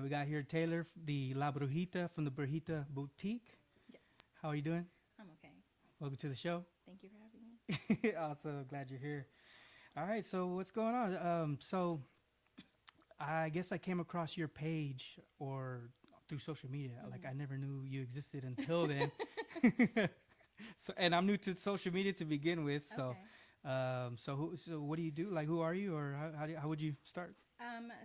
we got here Taylor, the La Brujita from the Brujita Boutique. Yes, How are you doing? I'm okay. Welcome to the show. Thank you for having me. Also, glad you're here. All right, so what's going on? So I guess I came across your page or through social media. Like I never knew you existed until then. So, and I'm new to social media to begin with. So, Okay. so what do you do? Like, who are you, or how would you start?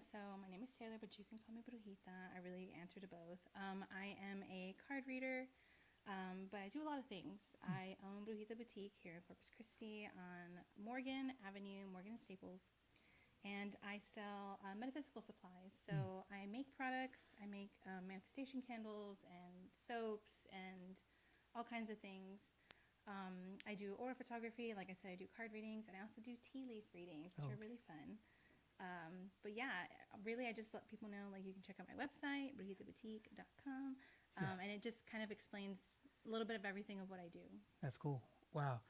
So my name is Taylor, but you can call me Brujita. I really answer to both. I am a card reader, but I do a lot of things. I own Brujita Boutique here in Corpus Christi on Morgan Avenue, Morgan and Staples. And I sell metaphysical supplies. So I make products, I make manifestation candles and soaps and all kinds of things. I do aura photography. Like I said, I do card readings, and I also do tea leaf readings, which are really fun. But yeah, really, I just let people know, like, you can check out my website, brujitaboutique.com, and it just kind of explains a little bit of everything of what I do. That's cool. Wow.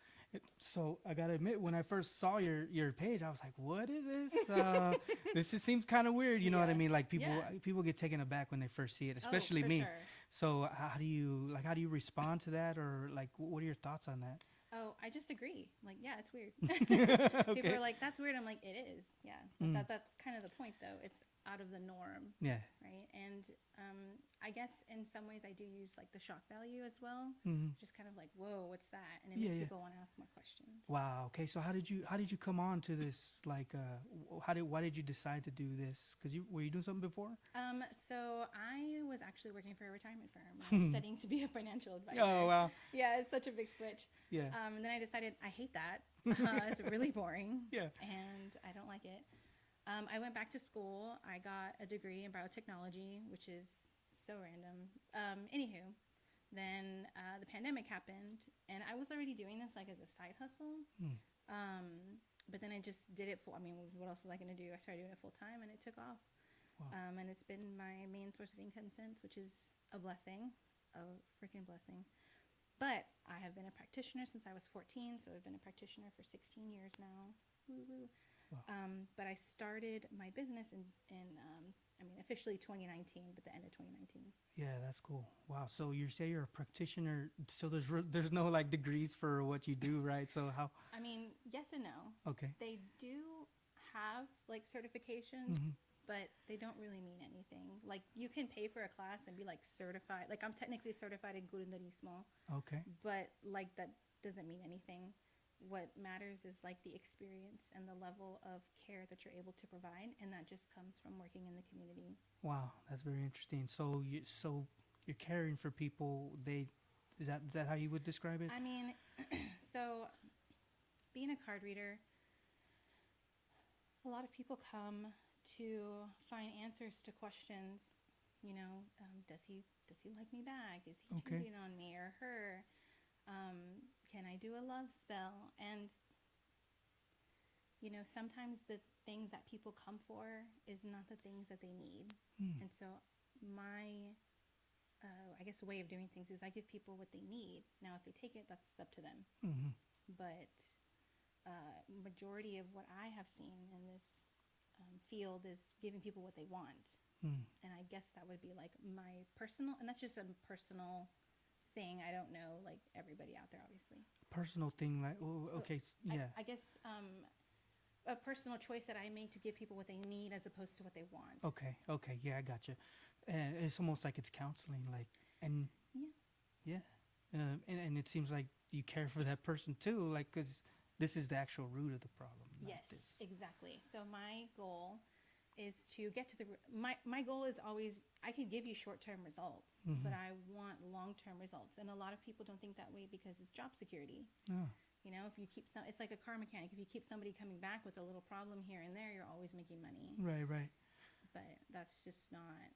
So I gotta admit, when I first saw your page, I was like, "What is this? This just seems kind of weird." You know what I mean? Like people get taken aback when they first see it, especially me. Sure. So how do you respond to that, or like what are your thoughts on that? Oh, I just agree. Like, yeah, it's weird. Okay. People are like, "That's weird." I'm like, "It is." Yeah, but that's kind of the point, though. It's out of the norm. Yeah. Right. And I guess in some ways I do use like the shock value as well. Just kind of like, whoa, what's that? And it makes people want to ask more questions. Wow. Okay. So how did you come on to this? Like, why did you decide to do this? Because were you doing something before? So I was actually working for a retirement firm. I was studying to be a financial advisor. Oh wow. Yeah, it's such a big switch. Yeah. And then I decided I hate that. It's really boring. Yeah. And I don't like it. I went back to school. I got a degree in biotechnology, which is so random. Anywho, then the pandemic happened, and I was already doing this like as a side hustle. But then I just did it I mean, what else was I going to do? I started doing it full time, and it took off. Wow. And it's been my main source of income since, which is a blessing, a freaking blessing. But I have been a practitioner since I was 14, so I've been a practitioner for 16 years now. Woo-woo. Wow. But I started my business in officially 2019, but the end of 2019. Yeah, that's cool. Wow. So you say you're a practitioner. So there's no like degrees for what you do, right? So how? I mean, yes and no. Okay. They do have like certifications, but they don't really mean anything. Like you can pay for a class and be like certified. Like I'm technically certified in Gurundarismo. Okay. But like that doesn't mean anything. What matters is like the experience and the level of care that you're able to provide, and that just comes from working in the community. Wow, that's very interesting. So you're caring for people. Is that how you would describe it? I mean, so being a card reader, a lot of people come to find answers to questions. You know, does he like me back? Is he cheating on me or her? Can I do a love spell? And, you know, sometimes the things that people come for is not the things that they need. And so my, I guess, way of doing things is I give people what they need. Now, if they take it, that's up to them. But majority of what I have seen in this field is giving people what they want. And I guess that would be like my personal, and that's just a personal thing. I don't know like everybody out there, obviously. Personal thing, like okay, yeah. I guess a personal choice that I make to give people what they need as opposed to what they want. Okay, yeah, I got you. And it's almost like it's counseling, like, and yeah, and it seems like you care for that person too, like, because this is the actual root of the problem. Yes, exactly. So my goal is to get to my goal is always, I can give you short-term results, but I want long-term results. And a lot of people don't think that way because it's job security. You know, if you keep it's like a car mechanic. If you keep somebody coming back with a little problem here and there, you're always making money. Right. But that's just not,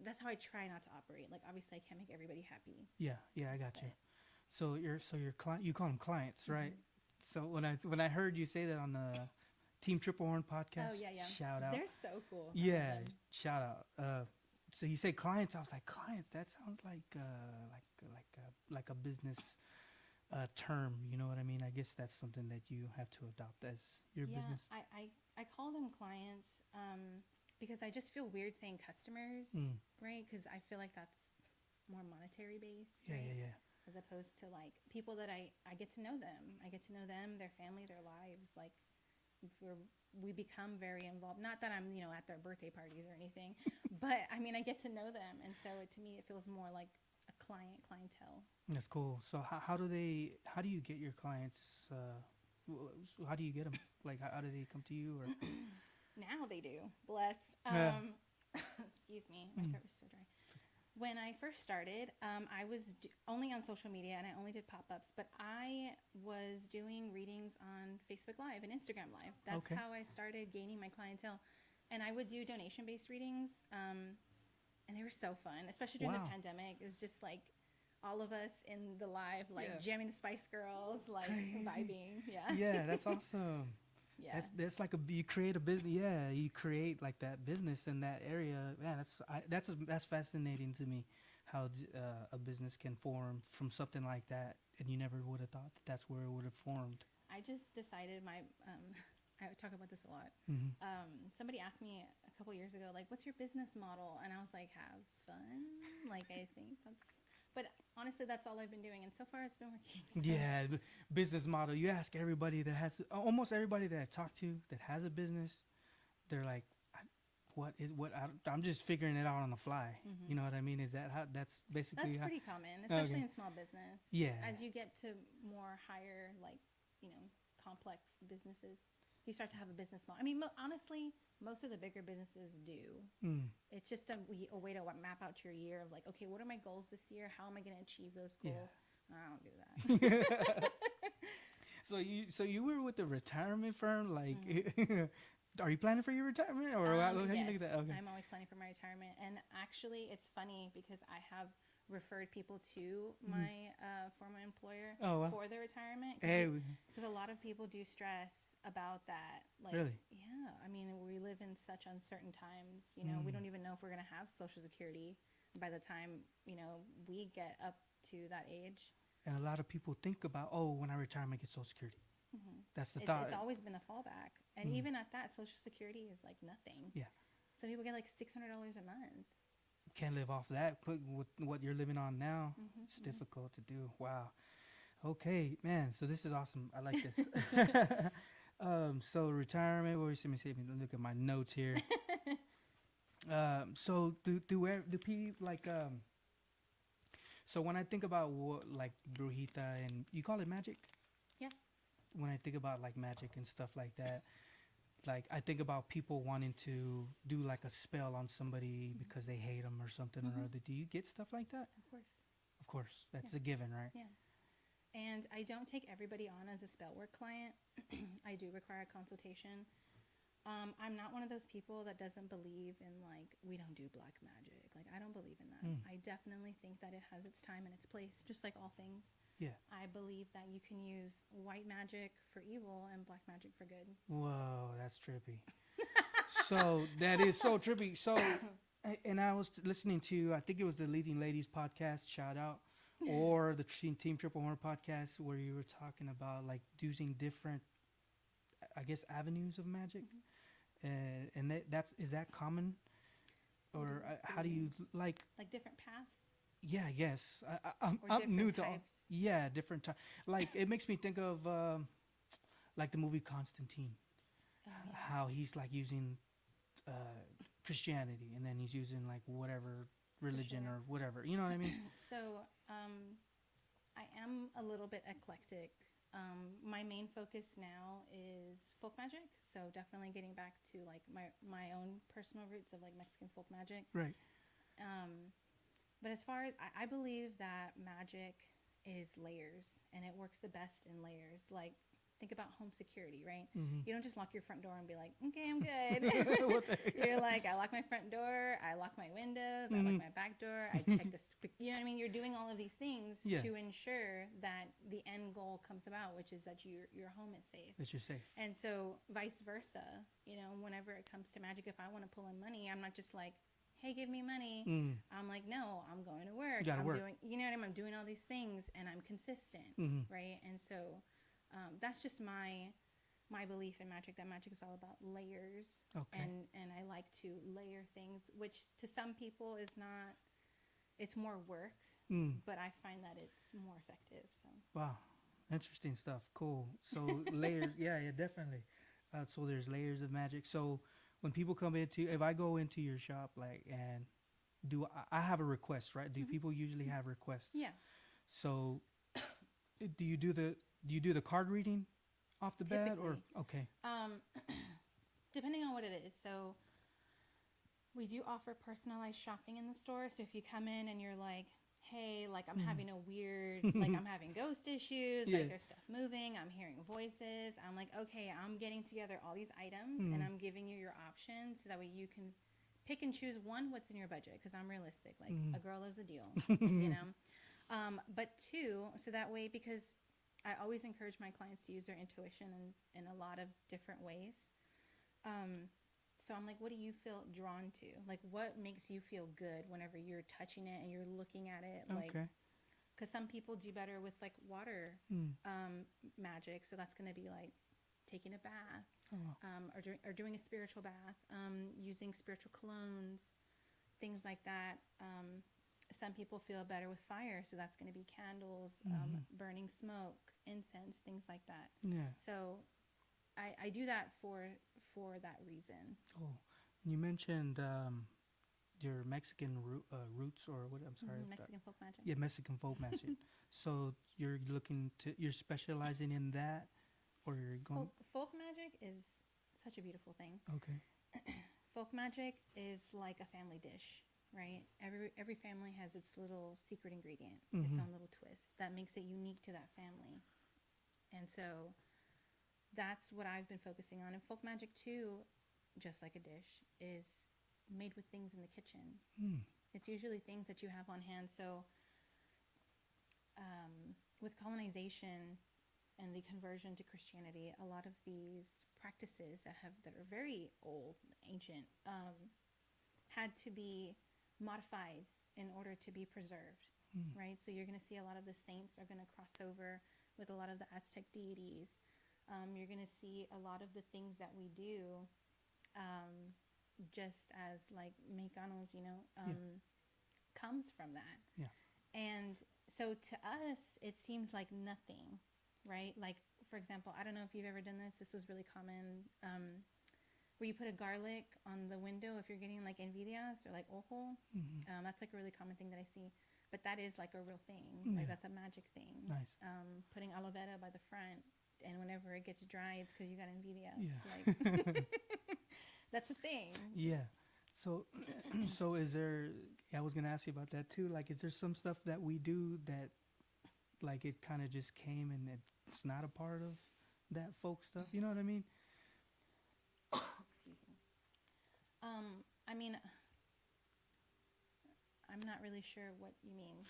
that's how I try not to operate. Like, obviously I can't make everybody happy. Yeah, I got you. So your client, you call them clients, right? So when I heard you say that on the Team Triple Horn podcast. Oh yeah. Shout out. They're so cool. Yeah, shout out. So you say clients. I was like, clients. That sounds like a business term. You know what I mean? I guess that's something that you have to adopt as your business. I call them clients. because I just feel weird saying customers, right? Because I feel like that's more monetary based, Yeah, right? yeah, yeah. As opposed to like people that I get to know them. I get to know them, their family, their lives. Like we become very involved. Not that I'm, at their birthday parties or anything, but I mean, I get to know them. And so to me, it feels more like a clientele. That's cool. So how do you get your clients? How do you get them? Like, how do they come to you? Or Now they do. Blessed. Yeah. Excuse me. My throat was so dry. When I first started, I was only on social media and I only did pop-ups, but I was doing readings on Facebook Live and Instagram Live. That's Okay. how I started gaining my clientele. And I would do donation-based readings, and they were so fun, especially during the Wow. pandemic. It was just like all of us in the live, like Yeah. jamming to Spice Girls, like Crazy. vibing. Yeah. Yeah, that's awesome. Yeah. That's like you create a business. Yeah, you create like that business in that area. Man, that's fascinating to me, how a business can form from something like that, and you never would have thought that's where it would have formed. I just decided I talk about this a lot. Mm-hmm. Somebody asked me a couple years ago, like, what's your business model? And I was like, have fun. Like, I think but honestly, that's all I've been doing. And so far it's been working. So. Yeah, business model. You ask everybody that has, almost everybody that I talk to that has a business, they're like, I'm just figuring it out on the fly. Mm-hmm. You know what I mean? Is that how, that's basically That's how, pretty common, especially Okay. in small business. Yeah. As you get to more higher, like, complex businesses, you start to have a business model. I mean, honestly, most of the bigger businesses do. It's just a way to map out your year of like, okay, what are my goals this year? How am I going to achieve those goals? Yeah. I don't do that. So you were with the retirement firm, like, are you planning for your retirement, or how do you look at that? Okay. I'm always planning for my retirement, and actually, it's funny because I have referred people to my former employer for their retirement. Because a lot of people do stress about that. Like, Really? Yeah. I mean, we live in such uncertain times. We don't even know if we're going to have Social Security by the time, we get up to that age. And a lot of people think about, when I retire, I get Social Security. That's the thought. It's always been a fallback. And even at that, Social Security is like nothing. Yeah. Some people get like $600 a month. Can't live off that. With what you're living on now, it's difficult to do. Wow. Okay, man. So this is awesome. I like this. So retirement. What was let me look at my notes here. So do people like So when I think about like Brujita, and you call it magic? Yeah. When I think about like magic and stuff like that, like I think about people wanting to do like a spell on somebody because they hate them or something or other. Do you get stuff like that? Of course. Of course, that's a given, right? Yeah. And I don't take everybody on as a spell work client. I do require a consultation. I'm not one of those people that doesn't believe in like, we don't do black magic. Like, I don't believe in that. I definitely think that it has its time and its place, just like all things. Yeah. I believe that you can use white magic for evil and black magic for good. Whoa, that's trippy. So that is so trippy. So, and I was listening to, I think it was the Leading Ladies podcast, shout out, or the Team Triple Horn podcast, where you were talking about like using different, I guess, avenues of magic. And is that common, or how do you like different paths? Yeah, I guess I'm different new to types. different types. Like it makes me think of like the movie Constantine, how he's like using Christianity, and then he's using like whatever religion or whatever. You know what I mean? So I am a little bit eclectic. My main focus now is folk magic, so definitely getting back to like my own personal roots of like Mexican folk magic. Right. But as far as I believe that magic is layers, and it works the best in layers. Like, think about home security, right? You don't just lock your front door and be like, okay, I'm good. You're like, I lock my front door, I lock my windows, I lock my back door, I check you know what I mean? You're doing all of these things to ensure that the end goal comes about, which is that your home is safe. That you're safe. And so vice versa, whenever it comes to magic, if I want to pull in money, I'm not just like, hey, give me money. I'm like, no, I'm going to work. You gotta work. Doing, you know what I mean? I'm doing all these things, and I'm consistent, right? And so that's just my my belief in magic, that magic is all about layers. Okay. And I like to layer things, which to some people is not, it's more work, but I find that it's more effective. So Wow. Interesting stuff. Cool. So layers, yeah, definitely. So there's layers of magic. So when people come into, if I go into your shop, like, and I have a request, right? Do people usually have requests? yeah, So do you do the card reading off the bat, or okay? Depending on what it is. So we do offer personalized shopping in the store. So if you come in and you're like, hey, like I'm having a weird, like I'm having ghost issues, like there's stuff moving, I'm hearing voices. I'm like, okay, I'm getting together all these items and I'm giving you your options so that way you can pick and choose, one, what's in your budget, because I'm realistic. Like a girl loves a deal, you know. But two, so that way, because I always encourage my clients to use their intuition in a lot of different ways. So I'm like, what do you feel drawn to? Like, what makes you feel good whenever you're touching it and you're looking at it? Like, Okay. because some people do better with like water magic. So that's going to be like taking a bath or doing a spiritual bath, using spiritual colognes, things like that. Some people feel better with fire. So that's going to be candles, burning smoke, incense, things like that. Yeah. So I do that for that reason. Cool. You mentioned your Mexican roots, or what? I'm sorry. Mexican folk magic. Yeah, Mexican folk magic. So you're specializing in that, or you're going? Folk magic is such a beautiful thing. Okay. Folk magic is like a family dish, right? Every family has its little secret ingredient, its own little twist that makes it unique to that family, and so that's what I've been focusing on. And folk magic too, just like a dish, is made with things in the kitchen. It's usually things that you have on hand. So with colonization and the conversion to Christianity, a lot of these practices that are very old, ancient, had to be modified in order to be preserved, right? So you're going to see a lot of the saints are going to cross over with a lot of the Aztec deities. You're going to see a lot of the things that we do just as like mexicanos, comes from that. Yeah. And so to us, it seems like nothing, right? Like, for example, I don't know if you've ever done this. This was really common, where you put a garlic on the window if you're getting like envidias or like ojo. That's like a really common thing that I see. But that is like a real thing. Like that's a magic thing. Nice. Putting aloe vera by the front. And whenever it gets dry, it's because you got envidia. Yeah. Like, that's a thing. Yeah. So, is there? I was gonna ask you about that too. Like, is there some stuff that we do that, like, it kind of just came and it's not a part of that folk stuff? You know what I mean? Excuse me. I mean, I'm not really sure what you mean.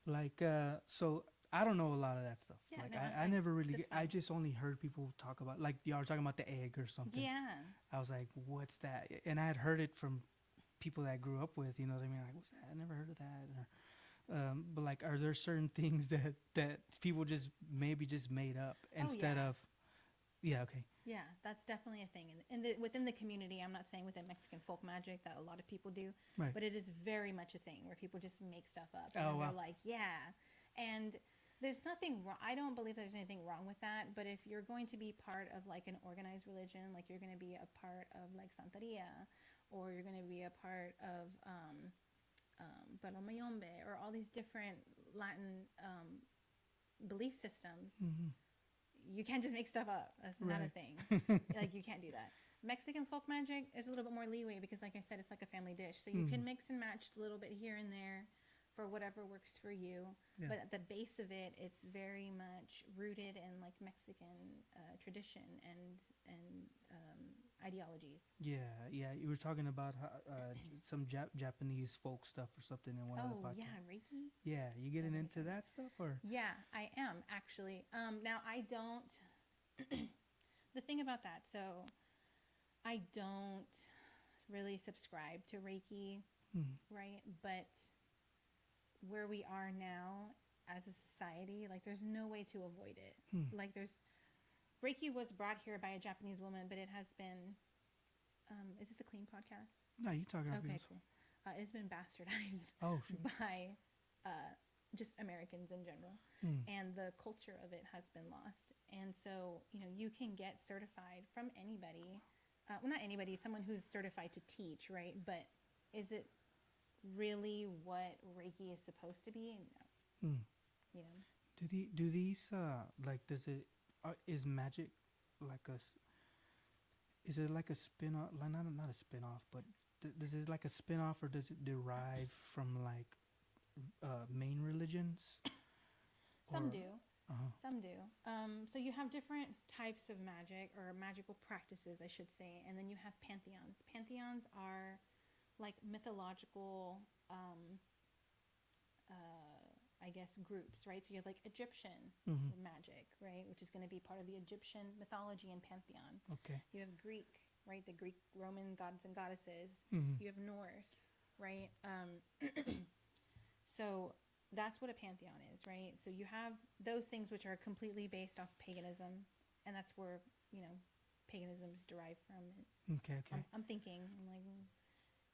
Like, so I don't know a lot of that stuff. Yeah, like, no, I never really that's I just only heard people talk about, like, y'all were talking about the egg or something. Yeah. I was like, what's that? And I had heard it from people that I grew up with, you know what I mean? Like, what's that? I never heard of that. Or, but like, are there certain things that people just maybe just made up instead of, yeah, okay. Yeah, that's definitely a thing. Within the community, I'm not saying within Mexican folk magic that a lot of people do, Right. but it is very much a thing where people just make stuff up. Oh, And wow. they're like, yeah. And there's nothing wrong. I don't believe there's anything wrong with that. But if you're going to be part of like an organized religion, like you're going to be a part of like Santeria, or you're going to be a part of Palomayombe, or all these different Latin belief systems, you can't just make stuff up. That's not a thing. Like, you can't do that. Mexican folk magic is a little bit more leeway because, like I said, it's like a family dish. So you can mix and match a little bit here and there for whatever works for you. Yeah. But at the base of it, it's very much rooted in like Mexican tradition and ideologies. Yeah. You were talking about some Japanese folk stuff or something in one of the podcasts. Yeah, Reiki. Yeah, you getting into that stuff, or? Yeah, I am actually. Now I don't. The thing about that, so I don't really subscribe to Reiki, right? But where we are now as a society, like, there's no way to avoid it. Like, Reiki was brought here by a Japanese woman, but it has been. Is this a clean podcast? No, you talking about Okay, this. cool. It's been bastardized Oh, shoot. by just Americans in general, and the culture of it has been lost. And so, you can get certified from anybody. Well, not anybody, someone who's certified to teach, right? But is it really what Reiki is supposed to be? No. Do these like does it is magic like is it like a spin-off, like not a spin-off, but does it like a spin-off, or does it derive from like main religions? Some Or- do. Some do. So you have different types of magic, or magical practices, I should say, and then you have pantheons. Pantheons are like mythological, I guess, groups, right? So you have like Egyptian magic, right, which is going to be part of the Egyptian mythology and pantheon. Okay. You have Greek, right, the Greek Roman gods and goddesses. You have Norse, right? So that's what a pantheon is, right? So you have those things which are completely based off paganism, and that's where, paganism is derived from. Okay. I'm thinking, I'm like,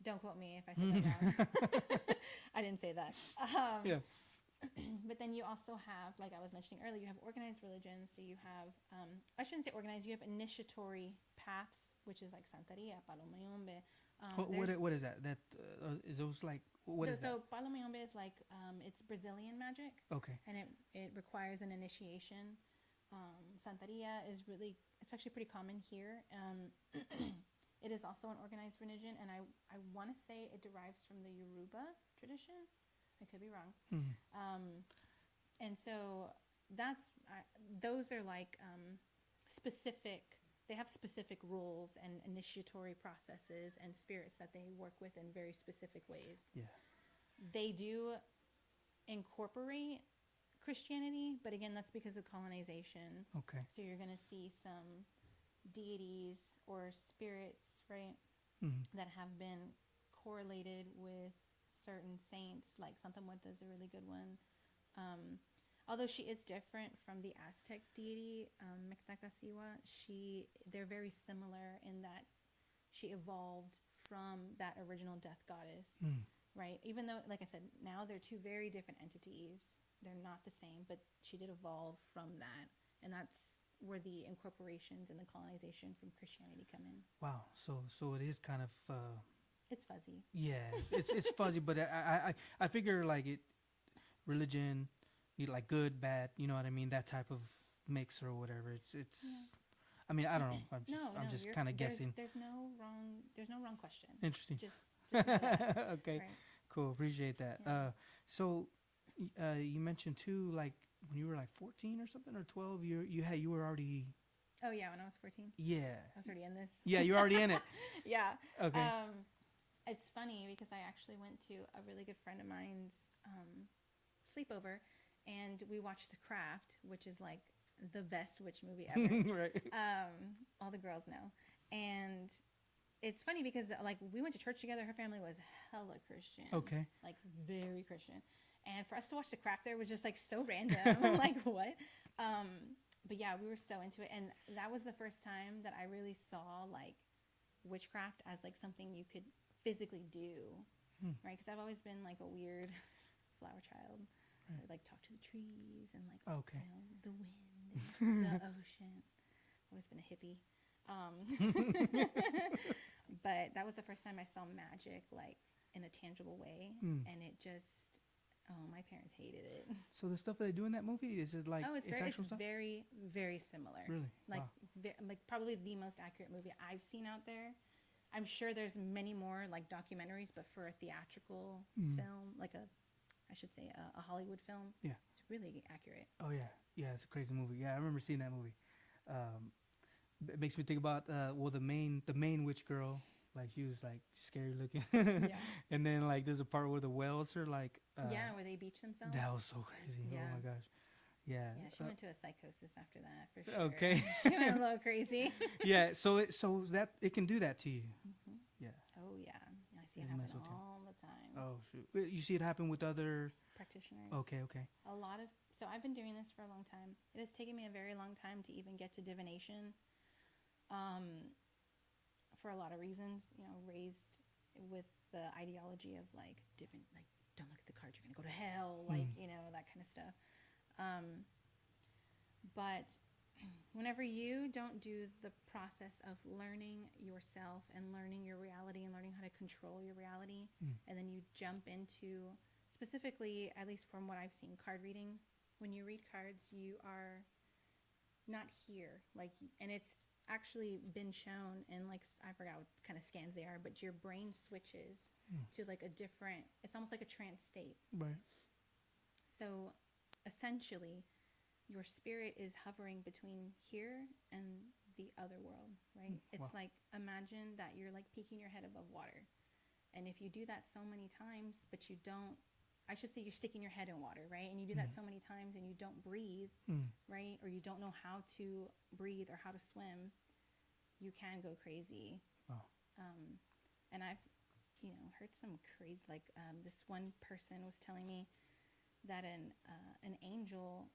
don't quote me if I said that wrong. I didn't say that. Yeah. But then you also have, like I was mentioning earlier, you have organized religions. So you have, I shouldn't say organized, you have initiatory paths, which is like Santeria, Palomayombe. What is that? That is those like what is that? So Palomayombe is like, it's Brazilian magic. Okay. And it requires an initiation. Santeria is really, it's actually pretty common here. It is also an organized religion, and I want to say it derives from the Yoruba tradition. I could be wrong. And so those are like specific, they have specific rules and initiatory processes and spirits that they work with in very specific ways. Yeah. They do incorporate Christianity, but again, that's because of colonization. Okay. So you're going to see some deities or spirits, right, that have been correlated with certain saints. Like Santa Muerta is a really good one. Although she is different from the Aztec deity, Mictacasiwa, they're very similar in that she evolved from that original death goddess, right? Even though, like I said, now they're two very different entities. They're not the same, but she did evolve from that. And that's where the incorporations and the colonization from Christianity come in. Wow. So it is kind of It's fuzzy. yeah, it's fuzzy, but I figure like religion, like good, bad, you know what I mean, that type of mix or whatever. It's Yeah. I mean, I don't know. I'm just kind of guessing. There's no wrong question. Interesting. Just know that, Okay. right? Cool. Appreciate that. Yeah. So you mentioned too, like when you were like 14 or something, or 12, you were already. Oh yeah, when I was 14. Yeah. I was already in this. Yeah, you're already in it. Yeah. Okay. It's funny because I actually went to a really good friend of mine's sleepover, and we watched The Craft, which is like the best witch movie ever. Right. All the girls know. And it's funny because like we went to church together. Her family was hella Christian. Okay. Like very Christian. And for us to watch The Craft there was just like so random. Like what? But yeah, we were so into it. And that was the first time that I really saw like witchcraft as like something you could physically do. Right? Because I've always been like a weird flower child. I would like talk to the trees and like Okay. the wind and the ocean. Always been a hippie. But that was the first time I saw magic like in a tangible way, and it just my parents hated it. So the stuff that they do in that movie, is it like it's actual stuff? very very similar. Really? Like Wow. like probably the most accurate movie I've seen out there. I'm sure there's many more like documentaries, but for a theatrical film, like I should say a Hollywood film, Yeah. it's really accurate. Oh yeah, yeah, it's a crazy movie. Yeah, I remember seeing that movie. It makes me think about the main witch girl, like she was like scary looking. Yeah. And then like there's a part where the whales are like Yeah, where they beach themselves. that was so crazy. Yeah. Oh my gosh. Yeah. Yeah, she went to a psychosis after that for sure. Okay. She went a little crazy. Yeah, so that it can do that to you. Yeah. Oh yeah, I see it It happen mess with you. all the time. Oh shoot. You see it happen with other. Practitioners. Okay. A lot of So I've been doing this for a long time. It has taken me a very long time to even get to divination, for a lot of reasons. You know, raised with the ideology of like like don't look at the cards, you're gonna go to hell, like you know, that kind of stuff. But whenever you don't do the process of learning yourself and learning your reality and learning how to control your reality, and then you jump into, specifically, at least from what I've seen, card reading. When you read cards, you are not here, like, and it's actually been shown in, like, I forgot what kind of scans they are, but your brain switches to like a different, it's almost like a trance state. Right. So essentially, your spirit is hovering between here and the other world, right? It's like, imagine that you're like peeking your head above water. And if you do that so many times, but you don't, I should say you're sticking your head in water, right? And you do that so many times and you don't breathe, right? Or you don't know how to breathe or how to swim, you can go crazy. Wow. And I've, you know, heard some crazy, like this one person was telling me that an angel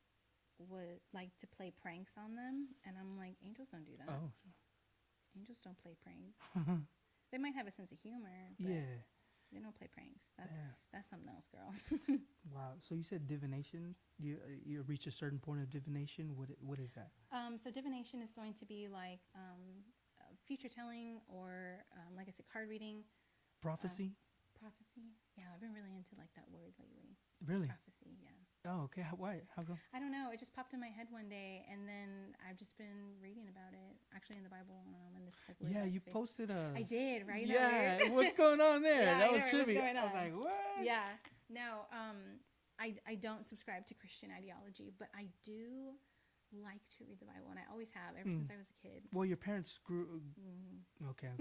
would like to play pranks on them. And I'm like, angels don't do that. Oh. Angels don't play pranks. They might have a sense of humor, but Yeah. they don't play pranks. That's something else, girl. Wow. So you said divination. You reach a certain point of divination. What is that? So divination is going to be like future telling, or like I said, card reading. Prophecy. Prophecy. Yeah, I've been really into like that word lately. Really? Prophecy. Yeah. Oh, okay. Why? How come? I don't know. It just popped in my head one day, and then I've just been reading about it, actually in the Bible, and this. Like, Yeah, you posted a. I did, right? Yeah. What's going on there? Yeah, that I was know, trippy. what's going I was on? like, what? Yeah. No. I don't subscribe to Christian ideology, but I do like to read the Bible, and I always have ever since I was a kid. Well, your parents grew. Okay.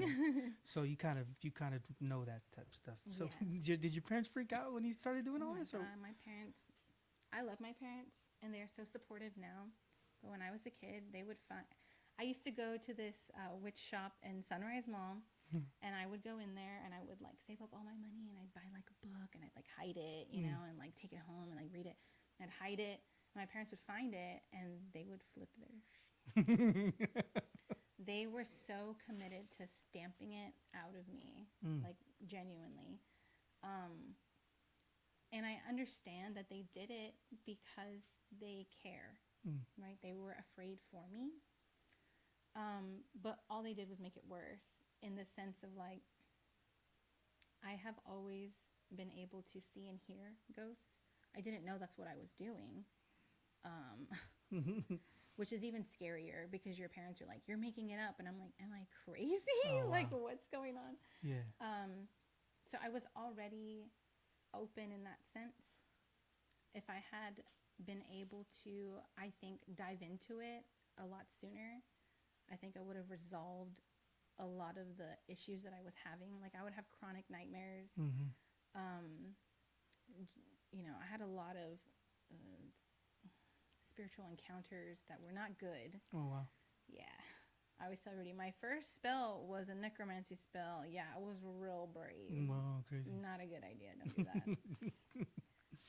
So you kind of know that type of stuff. So did your parents freak out when you started doing all this? Or? My parents, I love my parents, and they're so supportive now. But when I was a kid, they would find. I used to go to this witch shop in Sunrise Mall, and I would go in there, and I would like save up all my money, and I'd buy like a book, and I'd like hide it, you know, and like take it home and like read it. I'd hide it. My parents would find it, and they would flip their. They were so committed to stamping it out of me, like genuinely. And I understand that they did it because they care, right? They were afraid for me. But all they did was make it worse, in the sense of like, I have always been able to see and hear ghosts. I didn't know that's what I was doing. Which is even scarier, because your parents are like, you're making it up, and I'm like, am I crazy? Oh, like, wow. what's going on? Yeah. So I was already open in that sense. If I had been able to, I think, dive into it a lot sooner, I think I would have resolved a lot of the issues that I was having. Like, I would have chronic nightmares. You know, I had a lot of spiritual encounters that were not good. Oh, wow. Yeah. I always tell everybody, my first spell was a necromancy spell. Yeah, I was real brave. Wow, crazy. Not a good idea. Don't do that.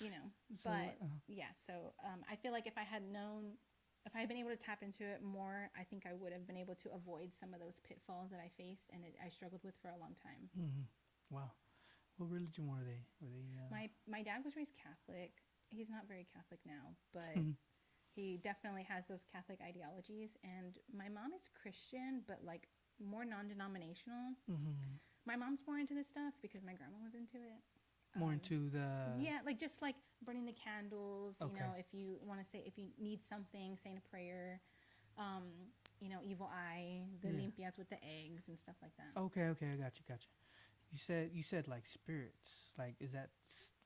You know, So, but yeah, so I feel like if I had known, if I had been able to tap into it more, I think I would have been able to avoid some of those pitfalls that I faced and I struggled with for a long time. Wow. What religion were they? My dad was raised Catholic. He's not very Catholic now, but he definitely has those Catholic ideologies. And my mom is Christian, but like more non-denominational. My mom's more into this stuff because my grandma was into it. More into the... Yeah, like just like burning the candles, Okay. you know, if you want to say, if you need something, saying a prayer, you know, evil eye, the limpias with the eggs and stuff like that. Okay, I got you. You said like spirits. Like, is that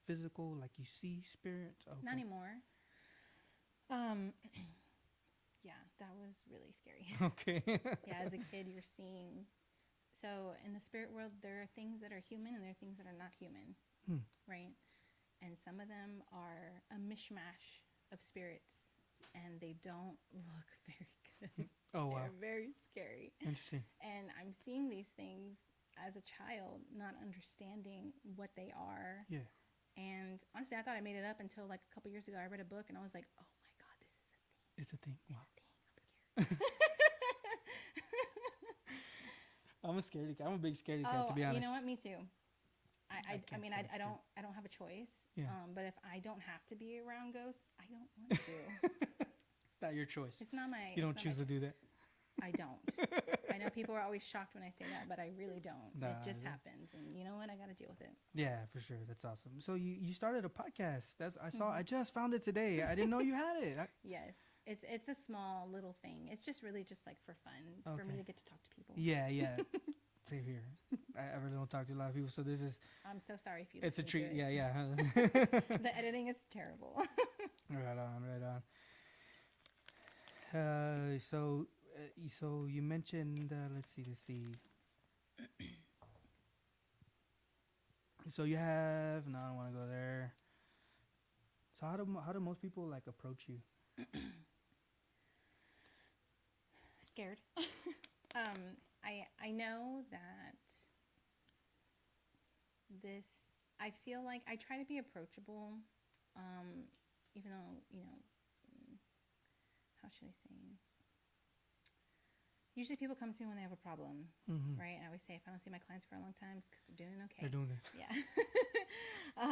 physical? Like you see spirits? Okay. Not anymore. Yeah, that was really scary. Okay. Yeah, as a kid, you're seeing. So in the spirit world, there are things that are human and there are things that are not human, right? And some of them are a mishmash of spirits, and they don't look very good. Oh, wow. They're very scary. Interesting. And I'm seeing these things as a child, not understanding what they are. Yeah. And honestly, I thought I made it up until like a couple years ago. I read a book and I was like, oh my God, this is a thing. It's a thing. Wow. It's a thing. I'm scared. I'm a scaredy cat. I'm a big scaredy cat, to be honest. You know what? Me too. I can't mean, stand I don't have a choice. Yeah. But if I don't have to be around ghosts, I don't want to. It's not your choice. It's not my. You don't choose to do that. I don't. I know people are always shocked when I say that, but I really don't. Nah, it just happens, and you know what? I got to deal with it. Yeah, for sure. That's awesome. So you started a podcast. I just found it today. I didn't know you had it. Yes, it's a small little thing. It's just really just like for fun, for me to get to talk to people. Yeah. Same here. I really don't talk to a lot of people, so this is. I'm so sorry if you. It's a listen treat. to it. Yeah. The editing is terrible. Right on. So you mentioned. Let's see. So you have. No, I don't want to go there. So how do most people like approach you? Scared. I know that I feel like I try to be approachable, even though, how should I say? Usually people come to me when they have a problem, right? And I always say, if I don't see my clients for a long time, it's because they're doing okay. They're doing it. Yeah.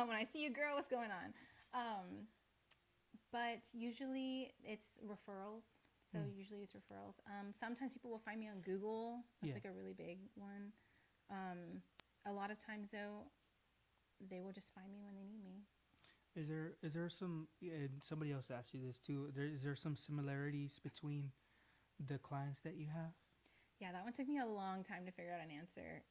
When I see you, girl, what's going on? But usually it's referrals. So usually it's referrals. Sometimes people will find me on Google. That's like a really big one. A lot of times though, they will just find me when they need me. Is there some? And somebody else asked you this too. Is there some similarities between the clients that you have? Yeah, that one took me a long time to figure out an answer.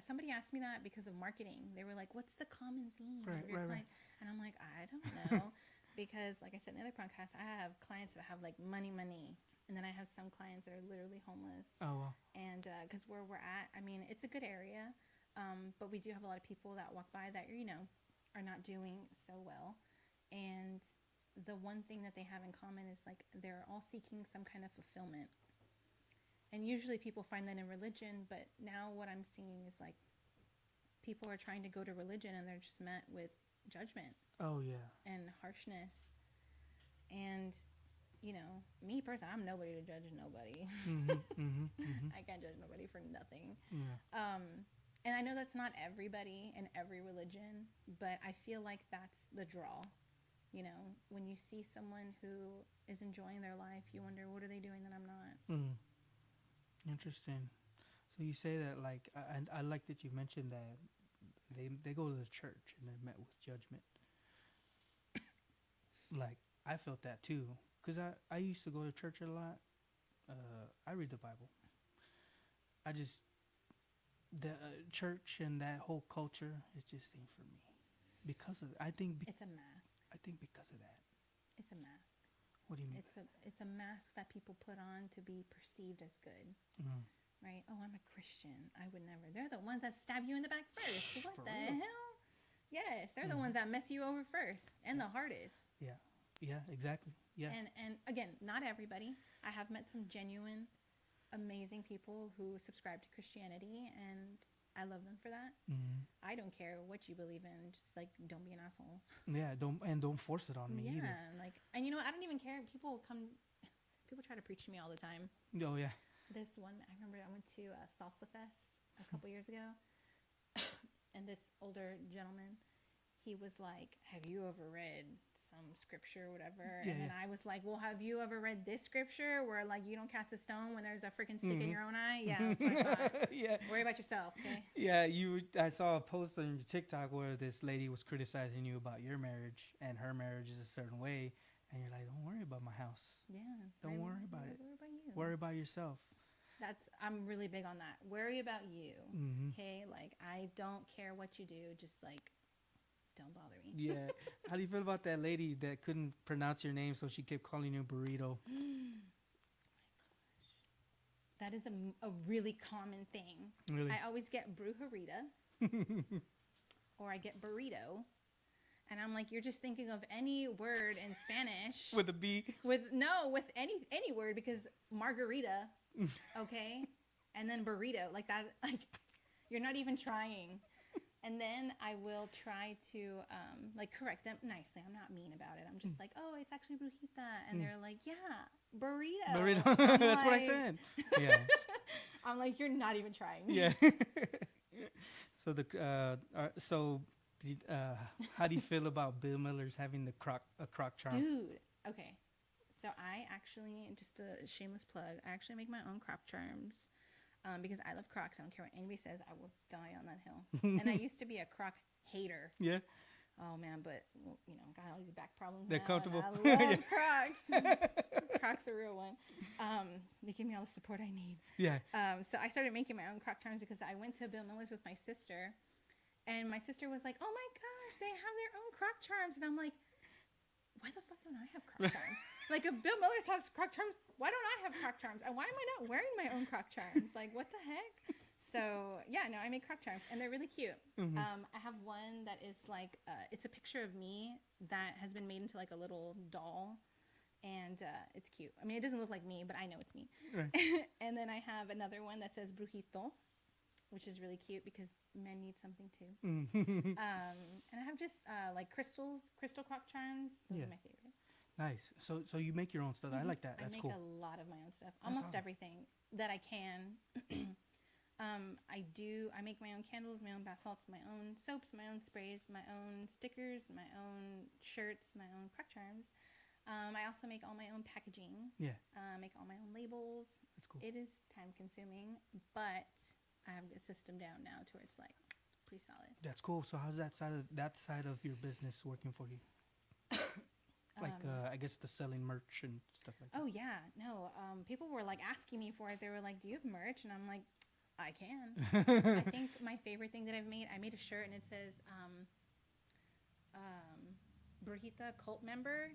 Somebody asked me that because of marketing. They were like, "What's the common theme of your client?" And I'm like, I don't know. Because like I said in the other podcast, I have clients that have like money. And then I have some clients that are literally homeless. Oh, wow. And because where we're at, I mean, it's a good area. But we do have a lot of people that walk by that, are not doing so well. And the one thing that they have in common is like they're all seeking some kind of fulfillment. And usually people find that in religion. But now what I'm seeing is like people are trying to go to religion and they're just met with judgment. Oh, yeah. And harshness. And, me personally, I'm nobody to judge nobody. I can't judge nobody for nothing. Yeah. And I know that's not everybody in every religion, but I feel like that's the draw. When you see someone who is enjoying their life, you wonder, what are they doing that I'm not? Interesting. So you say that, like, I like that you mentioned that they go to the church and they're met with judgment. Like, I felt that too, because I used to go to church a lot. I read the Bible. The church and that whole culture is just ain't for me. Because of, I think... it's a mask. I think because of that. It's a mask. What do you mean? It's a mask that people put on to be perceived as good. Right? Oh, I'm a Christian. I would never. They're the ones that stab you in the back first. What the hell? Yes, they're the ones that mess you over first and the hardest. Yeah, exactly. Yeah. And again, not everybody. I have met some genuine, amazing people who subscribe to Christianity, and I love them for that. I don't care what you believe in. Just like, don't be an asshole. Yeah, don't force it on me either. Yeah, like, and I don't even care. People try to preach to me all the time. Oh yeah. This one, I remember I went to a Salsa Fest a couple years ago, and this older gentleman, he was like, "Have you ever read some scripture or whatever?" And then I was like, "Well, have you ever read this scripture where like you don't cast a stone when there's a freaking stick in your own eye?" Yeah, that's what I thought. Yeah. Worry about yourself, okay? Yeah, I saw a post on your TikTok where this lady was criticizing you about your marriage, and her marriage is a certain way, and you're like, "Don't worry about my house. Yeah. Don't worry about it. Worry about you. Worry about yourself." I'm really big on that. Worry about you. Okay? Like, I don't care what you do. Just like, don't bother me. Yeah. How do you feel about that lady that couldn't pronounce your name, so she kept calling you burrito? Oh my gosh. That is a really common thing. Really? I always get Brujita or I get burrito. And I'm like, you're just thinking of any word in Spanish. With a B? With any word, because margarita, okay? And then burrito. Like that, like, you're not even trying. And then I will try to like correct them nicely. I'm not mean about it. I'm just like, oh, it's actually Brujita. And they're like, yeah, burrito. Burrito. That's what I said. Yeah. I'm like, you're not even trying. Yeah. So how do you feel about Bill Miller's having a croc charm? Dude, okay. So I actually, just a shameless plug, I actually make my own croc charms because I love Crocs. I don't care what anybody says. I will die on that hill. And I used to be a Croc hater. Yeah. Oh, man, but, you know, got all these back problems. They're now, comfortable. I love Crocs. Crocs are a real one. They give me all the support I need. Yeah. So I started making my own Croc charms because I went to Bill Miller's with my sister. And my sister was like, oh, my gosh, they have their own Croc charms. And I'm like, why the fuck don't I have Croc charms? Like, if Bill Miller's has Croc charms, why don't I have Croc charms? And why am I not wearing my own Croc charms? Like, what the heck? So, yeah, no, I make Croc charms, and they're really cute. Mm-hmm. I have one that is, like, it's a picture of me that has been made into, like, a little doll, and it's cute. I mean, it doesn't look like me, but I know it's me. Right. And then I have another one that says Brujito, which is really cute because men need something too. And I have just like crystal Croc charms. Those are my favorite. Nice. So you make your own stuff. I like that. That's cool. I make a lot of my own stuff. Almost awesome. everything that I can. I make my own candles, my own bath salts, my own soaps, my own sprays, my own stickers, my own shirts, my own Croc charms. I also make all my own packaging. Yeah. Make all my own labels. That's cool. It is time consuming, but I have a system down now to where it's like pretty solid. That's cool. So how's that side of your business working for you? Like I guess the selling merch and stuff like that. Oh yeah, no. People were like asking me for it. They were like, "Do you have merch?" And I'm like, "I can." I think my favorite thing that I made a shirt and it says Brujita cult member.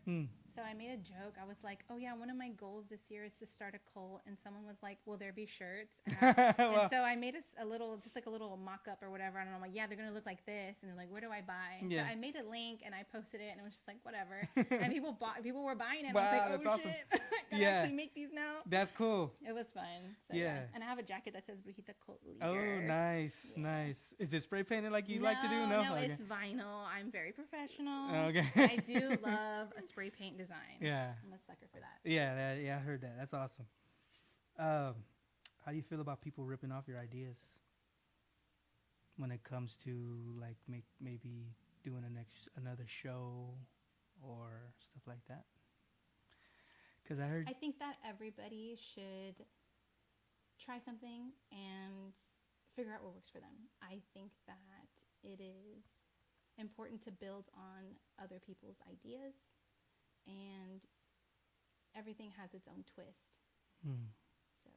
So I made a joke. I was like, oh yeah, one of my goals this year is to start a cult. And someone was like, will there be shirts? And so I made a little mock-up or whatever. And I'm like, yeah, they're going to look like this. And they're like, where do I buy? And so I made a link and I posted it and it was just like, whatever. And people were buying it. And Wow, I was like, oh that's shit. awesome. I can actually make these now. That's cool. It was fun. So, Yeah. And I have a jacket that says Brujita cult leader. Oh, nice, nice. Is it spray painted like you like to do? No, Okay. it's vinyl. I'm very professional. Okay. I do love a spray paint design. Yeah. I'm a sucker for that. Yeah, I heard that. That's awesome. How do you feel about people ripping off your ideas when it comes to like maybe doing another show or stuff like that? Because I think that everybody should try something and figure out what works for them. I think that it is important to build on other people's ideas, and everything has its own twist. So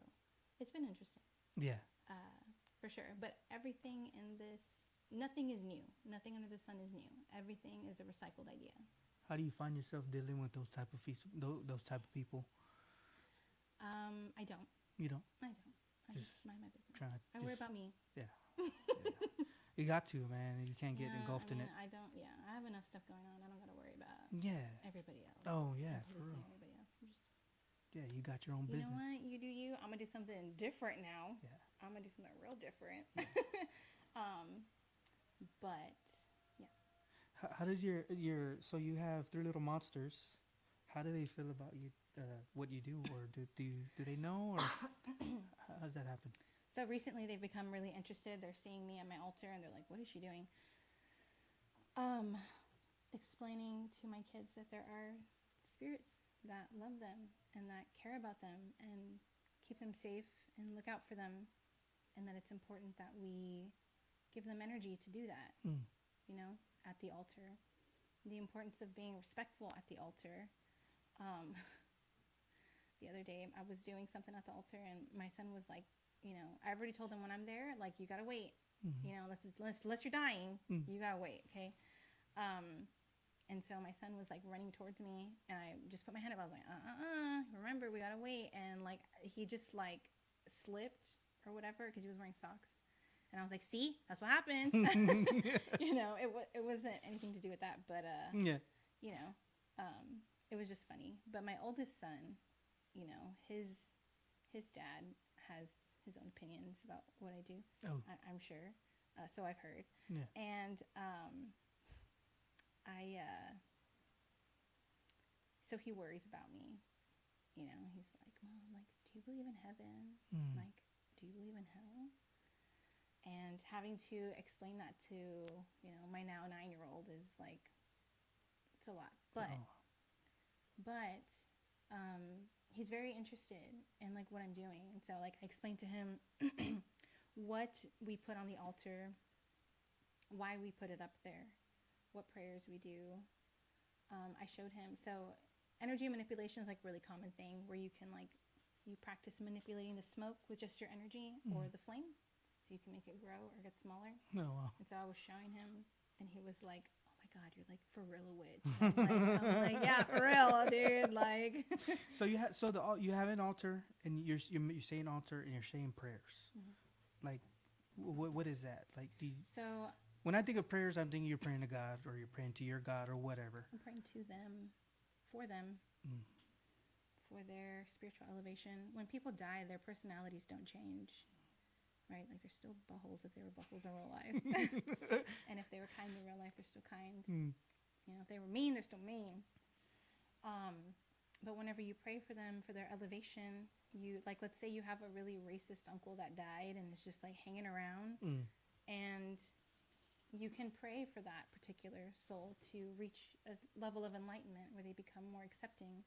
it's been interesting. Yeah. For sure. But everything in this, nothing is new. Nothing under the sun is new. Everything is a recycled idea. How do you find yourself dealing with those type of people? I don't. You don't? I don't. I just mind my business. I worry about me. Yeah. You got to, man. You can't get engulfed in it. I don't. Yeah, I have enough stuff going on. I don't got to worry about everybody else. Oh, yeah, for Policing real. everybody else. Yeah, you got your own You business. know what? You do you. I'm going to do something different now. Yeah. I'm going to do something real different. But, yeah. How does your so you have 3 little monsters? How do they feel about you, what you do, or do they know, or how does that happen? So recently they've become really interested. They're seeing me at my altar and they're like, what is she doing? Explaining to my kids that there are spirits that love them and that care about them and keep them safe and look out for them, and that it's important that we give them energy to do that, you know, at the altar. The importance of being respectful at the altar. The other day I was doing something at the altar and my son was like, you know, I already told him when I'm there, like, you gotta wait. You know, unless you're dying, you gotta wait, okay? And so my son was like running towards me and I just put my hand up. I was like, remember, we gotta wait. And like, he just like slipped or whatever because he was wearing socks. And I was like, see, that's what happens. You know, it wasn't anything to do with that, but, you know, it was just funny. But my oldest son, you know, his dad has his own opinions about what I do. I'm sure. So I've heard. Yeah. And so he worries about me. You know, he's like, Mom, like, do you believe in heaven? Like, do you believe in hell? And having to explain that to, you know, my now 9-year-old is like, it's a lot. But he's very interested in like what I'm doing. And so like I explained to him what we put on the altar, why we put it up there, what prayers we do. I showed him. So energy manipulation is like a really common thing where you can like, you practice manipulating the smoke with just your energy or the flame. So you can make it grow or get smaller. Oh, wow. And so I was showing him and he was like, oh my God, you're like for real a witch. I'm like, yeah, for real, dude. Like, So you have you have an altar and you're saying altar and you're saying prayers. Like, what is that? Like, so when I think of prayers, I'm thinking you're praying to God or you're praying to your God or whatever. I'm praying to them, for their spiritual elevation. When people die, their personalities don't change, right? Like they're still buttholes if they were buttholes in real life. And if they were kind in real life, they're still kind. You know, if they were mean, they're still mean. But whenever you pray for them, for their elevation, you, like, let's say you have a really racist uncle that died and is just like hanging around, and you can pray for that particular soul to reach a level of enlightenment where they become more accepting.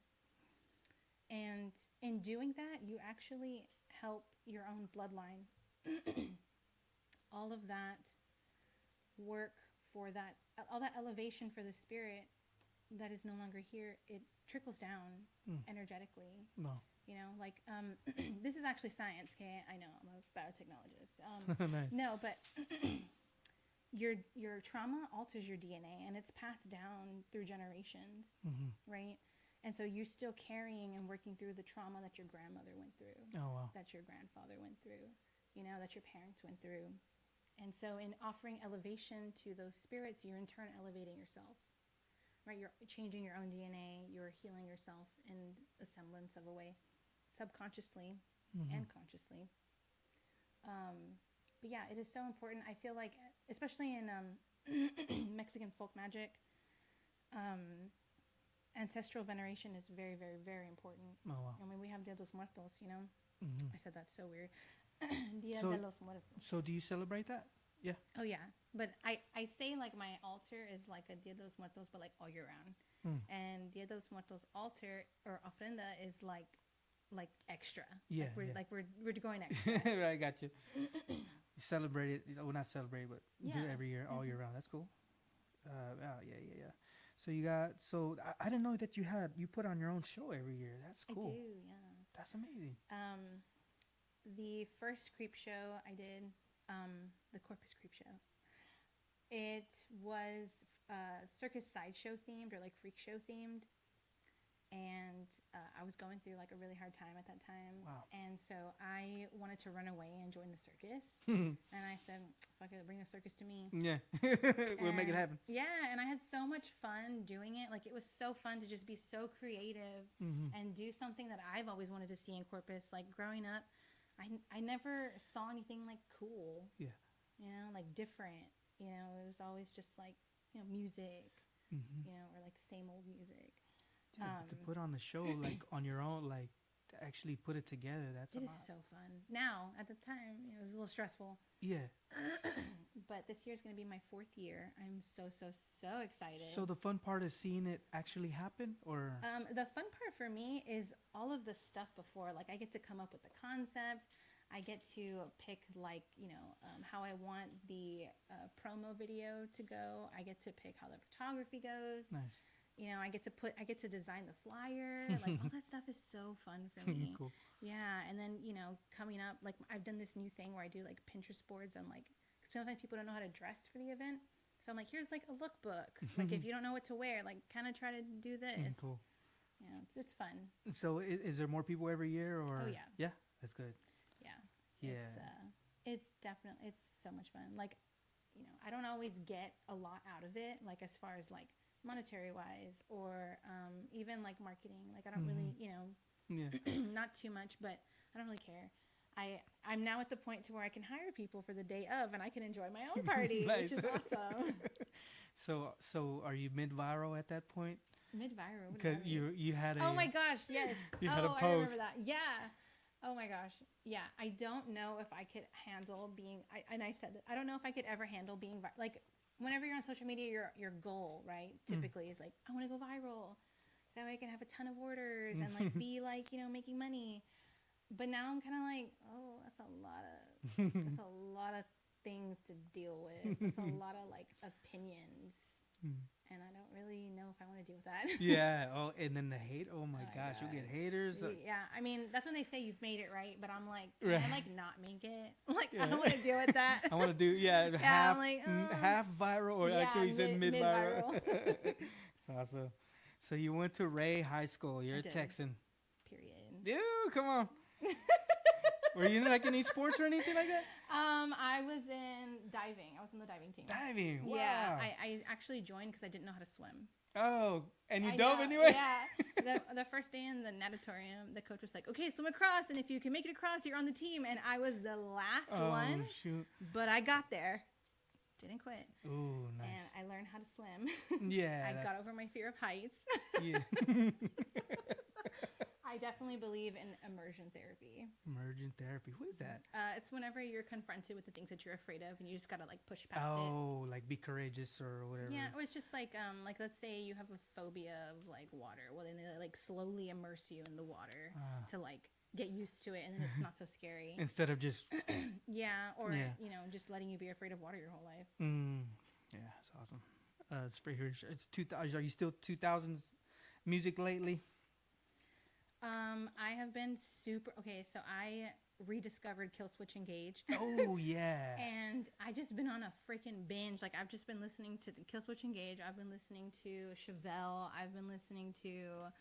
And in doing that, you actually help your own bloodline. All of that work for that, all that elevation for the spirit that is no longer here, it trickles down energetically. No. You know, like, this is actually science, okay? I know, I'm a biotechnologist. Nice. No, but your trauma alters your DNA, and it's passed down through generations, right? And so you're still carrying and working through the trauma that your grandmother went through, Oh, wow. that your grandfather went through, you know, that your parents went through. And so in offering elevation to those spirits, you're in turn elevating yourself, right? You're changing your own DNA, you're healing yourself in a semblance of a way, subconsciously and consciously. But yeah, it is so important. I feel like, especially in Mexican folk magic, ancestral veneration is very, very, very important. Oh, wow. I mean, we have Dia de los Muertos, you know? I said that so weird. Dia So- de los Muertos. So do you celebrate that? Yeah. Oh, yeah. But I say, like, my altar is like a Dia de los Muertos, but, like, all year round. And Dia de los Muertos altar, or ofrenda, is, like extra. Yeah, Like, yeah. we're going extra. Right, got you. You celebrate it, well, not celebrate, but do it Yeah. every year, all year round. That's cool. Yeah. So I didn't know that you put on your own show every year. That's cool. I do, yeah. That's amazing. The first creep show I did, the Corpus Creep show, it was circus sideshow themed, or like freak show themed. And I was going through like a really hard time at that time. Wow. And so I wanted to run away and join the circus. And I said, fuck it, bring the circus to me. Yeah. We'll make it happen. Yeah, and I had so much fun doing it. Like, it was so fun to just be so creative and do something that I've always wanted to see in Corpus. Like, growing up, I never saw anything like cool. Yeah. You know, like different. You know, it was always just like, you know, music, you know, or like the same old music. Yeah, but to put on the show like on your own, like to actually put it together, that's a It is lot. so fun. Now, at the time, you know, it was a little stressful. Yeah. But this year's going to be my 4th year. I'm so excited. So the fun part is seeing it actually happen, or The fun part for me is all of the stuff before. Like, I get to come up with the concept. I get to pick, like, you know, how I want the promo video to go. I get to pick how the photography goes. nice. You know, I get to design the flyer. Like, all that stuff is so fun for me. Cool. Yeah, and then, you know, coming up, like, I've done this new thing where I do, like, Pinterest boards on, like, 'cause sometimes people don't know how to dress for the event. So I'm like, here's, like, a lookbook. Like, if you don't know what to wear, like, kind of try to do this. Cool. You know, it's fun. So is there more people every year, or? Oh, yeah. Yeah, that's good. Yeah. Yeah. It's definitely, it's so much fun. Like, you know, I don't always get a lot out of it, like, as far as, like, monetary wise, or even like marketing. Like, I don't really, you know, Yeah. not too much, but I don't really care. I'm now at the point to where I can hire people for the day of, and I can enjoy my own party, Nice. which is awesome. So are you mid-viral at that point? Mid-viral. What does Because that mean? you had a Oh my gosh, yes. You had a I remember post. that. Yeah. Oh my gosh. Yeah. I don't know if I could handle being, and I said that, I don't know if I could ever handle being, like, whenever you're on social media, your goal, right, typically is like, I want to go viral. So that way I can have a ton of orders and, like, be, like, you know, making money. But now I'm kind of like, oh, that's a lot of things to deal with. It's a lot of, like, opinions. And I don't really know if I want to deal with that. Yeah. Oh, and then the hate. Oh my gosh, you get haters. Yeah. I mean, that's when they say you've made it, right? But I'm like, Right. can I, like, not make it? Like, I don't want to deal with that. I want to do I'm like, half viral, or yeah, actually you said mid-viral. mid-viral. It's awesome. So you went to Ray High School. You're a did. Texan. Period. Dude, come on. Were you in like any sports or anything like that? I was in diving. I was on the diving team. Diving. Wow. Yeah, I actually joined because I didn't know how to swim. Oh, and you I dove know, anyway? Yeah. The first day in the natatorium, the coach was like, okay, swim across, and if you can make it across, you're on the team. And I was the last one, Shoot. but I got there. Didn't quit. Ooh, nice. And I learned how to swim. Yeah. I got over my fear of heights. Yeah. I definitely believe in immersion therapy. Immersion therapy. What is that? It's whenever you're confronted with the things that you're afraid of, and you just gotta like push past it. Oh, like be courageous or whatever. Yeah, it was just like let's say you have a phobia of like water. Well, then they like slowly immerse you in the water to like get used to it, and then it's not so scary. Instead of just. Yeah, or you know, just letting you be afraid of water your whole life. Yeah, it's awesome. It's pretty. It's 2000. Are you still 2000s music lately? I have been super okay. So I rediscovered Kill Switch Engage. Oh yeah. And I just been on a freaking binge. Like I've just been listening to Kill Switch Engage. I've been listening to Chevelle. I've been listening to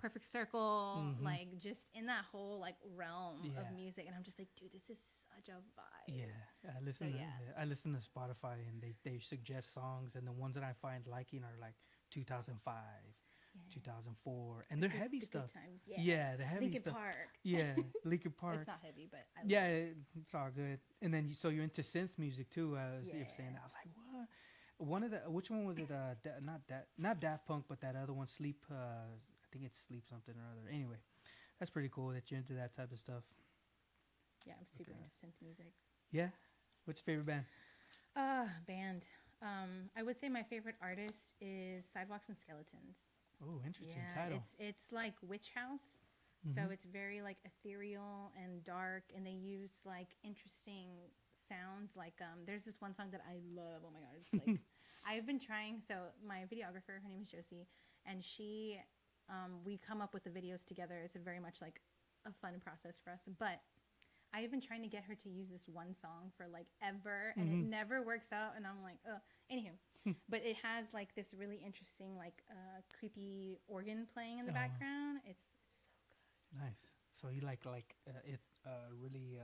Perfect Circle. Like just in that whole like realm of music. And I'm just like, dude, this is such a vibe. Yeah, I listen to Spotify, and they suggest songs, and the ones that I find liking are like 2005. 2004, and they're heavy stuff. Good times. Yeah, the heavy Linkin stuff. Park. Yeah, Linkin Park. It's not heavy, but I yeah, it's all good. And then so you're into synth music too. As you're saying that, I was like, what? One of the which one was it? Not Daft Punk, but that other one, Sleep. I think it's Sleep something or other. Anyway, that's pretty cool that you're into that type of stuff. Yeah, I'm super into synth music. Yeah, what's your favorite band? Band. I would say my favorite artist is Sidewalks and Skeletons. Oh, interesting title. It's like Witch House. So it's very like ethereal and dark, and they use like interesting sounds. Like there's this one song that I love. Oh my god, it's like I've been trying. So my videographer, her name is Josie, and she we come up with the videos together. It's a very much like a fun process for us. But I've been trying to get her to use this one song for like ever, and it never works out. And I'm like, oh, anywho. But it has like this really interesting, like creepy organ playing in the background. It's so good. Nice. So you like it really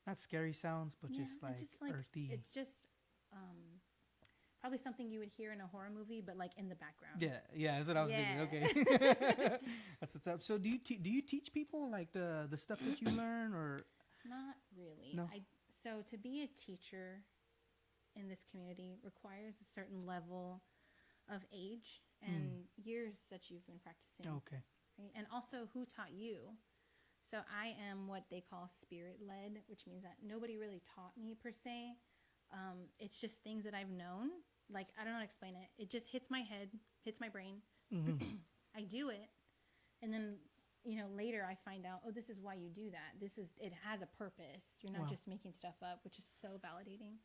not scary sounds, but just like earthy. It's just probably something you would hear in a horror movie, but like in the background. Yeah, that's what I was thinking. Okay, that's what's up. So do you teach people like the stuff that you learn, or not really? No. So to be a teacher in this community requires a certain level of age and years that you've been practicing. Okay. Right? And also who taught you. So I am what they call spirit-led, which means that nobody really taught me per se. It's just things that I've known. Like, I don't know how to explain it. It just hits my head, hits my brain. I do it. And then, you know, later I find out, oh, this is why you do that. It has a purpose. You're not just making stuff up, which is so validating.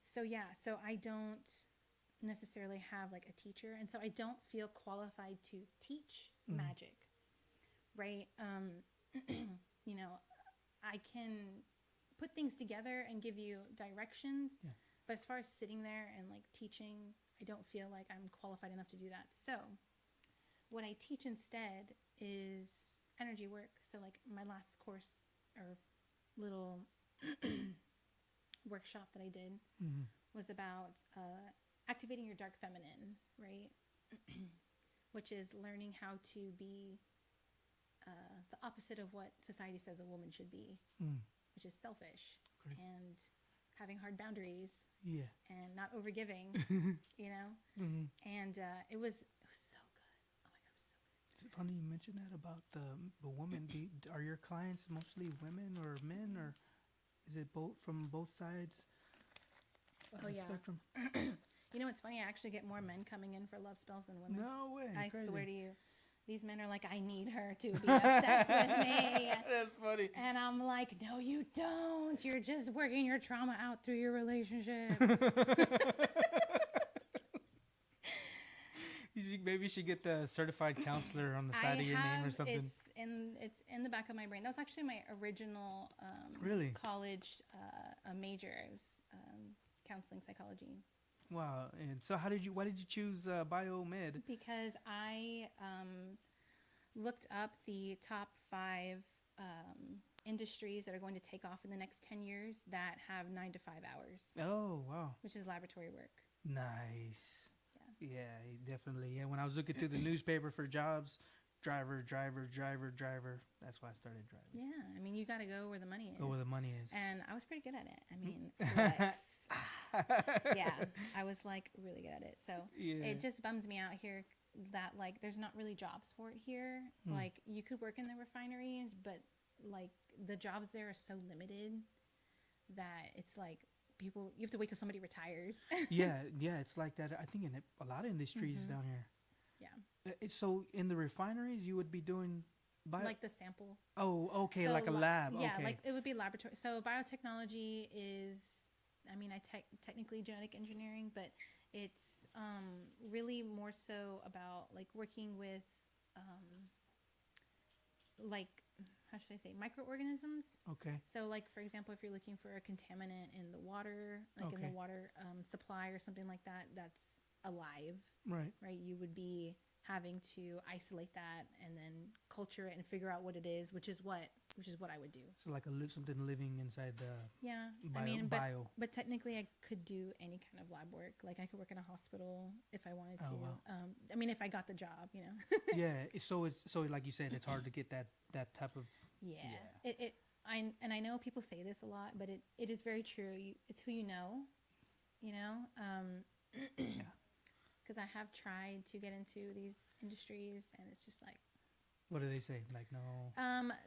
So I don't necessarily have like a teacher, and so I don't feel qualified to teach magic, right? You know, I can put things together and give you directions, but as far as sitting there and like teaching, I don't feel like I'm qualified enough to do that. So what I teach instead is energy work. So like my last course or little workshop that I did was about activating your dark feminine, right? Which is learning how to be the opposite of what society says a woman should be, which is selfish and having hard boundaries and not overgiving, you know? And it was so good. Oh my God, it was so good. It's funny you mentioned that about the woman. Are your clients mostly women or men, or is it both from both sides of the spectrum? You know, it's funny. I actually get more men coming in for love spells than women. No way. I crazy. swear to you. These men are like, I need her to be obsessed with me. That's funny. And I'm like, no, you don't. You're just working your trauma out through your relationship. Maybe you should get the certified counselor on the side of your name or something. It's in the back of my brain. That was actually my original really? college major. It was counseling psychology. Wow. And so why did you choose biomed? Because I looked up the top 5 industries that are going to take off in the next 10 years that have 9 to 5 hours. Oh, wow. Which is laboratory work. Nice. Yeah, definitely. Yeah, when I was looking through the newspaper for jobs, driver. That's why I started driving. Yeah, I mean, you got to go where the money is. Go where the money is. And I was pretty good at it. I mean, flex. Yeah, I was like really good at it. So it just bums me out here that like there's not really jobs for it here. Like you could work in the refineries, but like the jobs there are so limited that it's like you have to wait till somebody retires. yeah, it's like that. I think in a lot of industries down here. Yeah. So in the refineries, you would be doing like the samples. Oh, okay, so like a lab. Yeah, okay. like it would be laboratory. So biotechnology is, I mean, technically genetic engineering, but it's really more so about like working with like, how should I say, microorganisms. Okay. So like, for example, if you're looking for a contaminant in the water, like in the water supply or something like that, that's alive. Right. You would be having to isolate that and then culture it and figure out what it is, which is what I would do. So like something living inside the bio. But technically I could do any kind of lab work. Like I could work in a hospital if I wanted to. Wow. I mean, if I got the job, you know. Yeah. So like you said, it's hard to get that type of. Yeah. I know people say this a lot, but it is very true. It's who you know. Yeah. Because I have tried to get into these industries, and it's just like. What do they say? Like, no.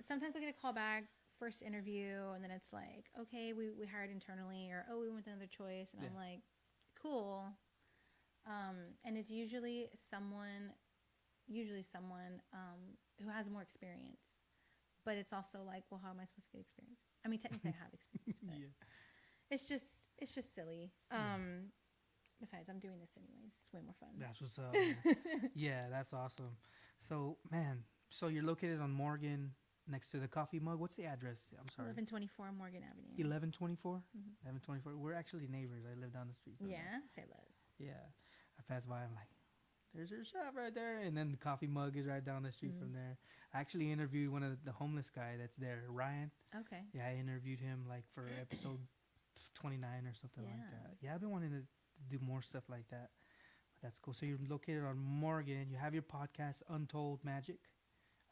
Sometimes I get a call back, first interview, and then it's like, okay, we hired internally, or we went to another choice, and I'm like, cool. And it's usually someone who has more experience, but it's also like, well, how am I supposed to get experience? I mean, technically I have experience, but it's just silly. Besides, I'm doing this anyways. It's way more fun. That's what's up. Yeah, that's awesome. So, so you're located on Morgan next to the coffee mug. What's the address? I'm sorry. 1124 Morgan Avenue. 1124? 1124. We're actually neighbors. I live down the street from there. Say less. Yeah. I pass by. I'm like, there's your shop right there. And then the coffee mug is right down the street from there. I actually interviewed one of the homeless guy that's there, Ryan. Okay. Yeah, I interviewed him like for episode 29 or something like that. Yeah, I've been wanting to do more stuff like that. But that's cool. So you're located on Morgan. You have your podcast, Untold Magic.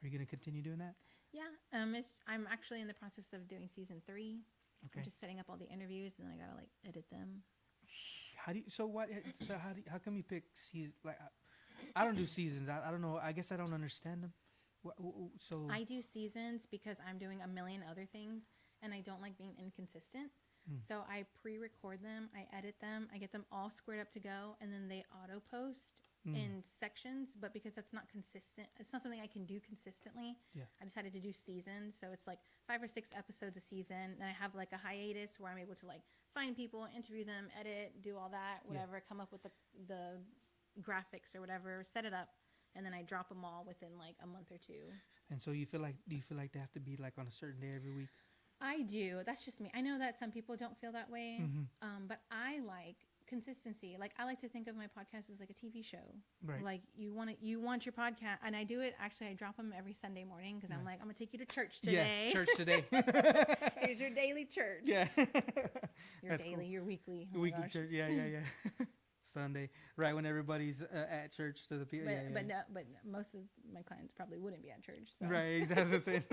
Are you going to continue doing that? Yeah. I'm actually in the process of doing season 3. Okay. I'm just setting up all the interviews, and then I got to like edit them. How come you pick seasons? Like, I don't do seasons. I don't know. I guess I don't understand them. So I do seasons because I'm doing a million other things, and I don't like being inconsistent. So I pre-record them, I edit them, I get them all squared up to go, and then they auto-post in sections. But because that's not consistent, it's not something I can do consistently. Yeah. I decided to do seasons, so it's like 5 or 6 episodes a season, and I have like a hiatus where I'm able to like find people, interview them, edit, do all that, whatever, come up with the graphics or whatever, set it up, and then I drop them all within like a month or 2. And so do you feel like they have to be like on a certain day every week? I do. That's just me. I know that some people don't feel that way, but I like consistency. Like I like to think of my podcast as like a TV show. Right. Like you want your podcast, and I do it. Actually, I drop them every Sunday morning because I'm like, I'm gonna take you to church today. Yeah, church today. Here's your daily church. Yeah. Your daily, cool. Your weekly. Weekly church. Yeah. Sunday, right when everybody's at church to the people. But Yeah, yeah. no, but most of my clients probably wouldn't be at church. So. Right, exactly. What I'm saying.